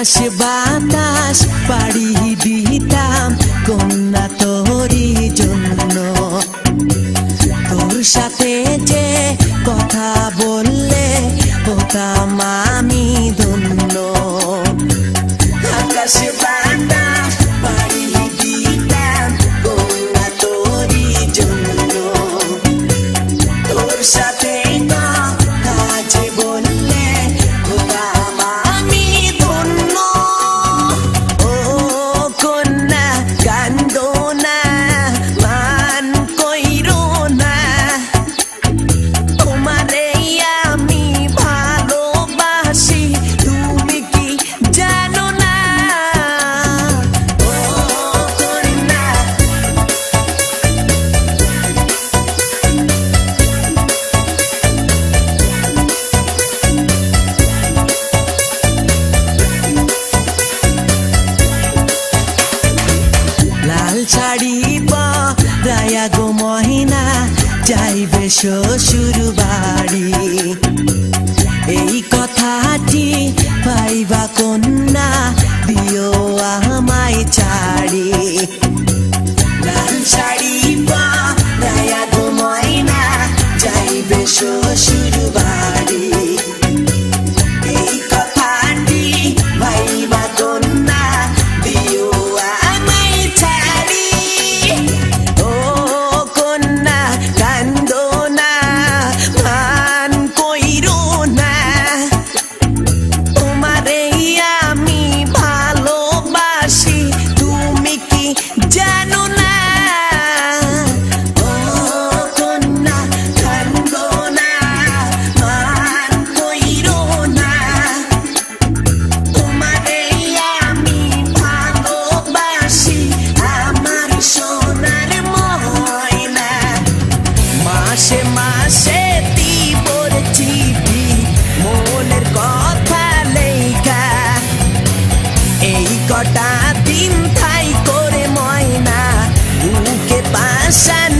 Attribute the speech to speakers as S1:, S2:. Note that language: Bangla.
S1: আকাশ বাতাস পাড়ি দিতাম কন্যা তোরই জন্য। তোর সাথে যে কথা বললে হতাম আমি ধন্য। আকাশ বাতাস পাড়ি দিতাম কন্যা তোরই জন্য। তোর সাথে কথা যে বললে হতাম আমি ধন্য। ও কন্যা কান্দো না, মান কইরো না, তোমারে আমি ভালোবাসি তুমি কি জানো না? ও কন্যা লাল শাড়ি পরায়া গো মহিনা যাইবে শ্বশুর বাড়ি। এই কথাটি পাইবা কন্যা দিও আমায় ছাড়ি। লাল শাড়ি পরায়া গো মহিনা যাইবে শ্বশুর বাড়ি। এই কথাটি পাইবা কন্যা দিও আমায় ছাড়ি। ও কন্যা কান্দো না, মান কইরো না, তোমারে আমি ভালোবাসি তুমি কি জানো না? ও কন্যা কান্দো না, মান কইরো না, তোমারে আমি ভালোবাসি আমার সোনার ময়না। মাসে মাসে দিবর চিঠি মনের কথা লেখা। এই কটা দিন ঠাই করে ময়না বুকে পাশান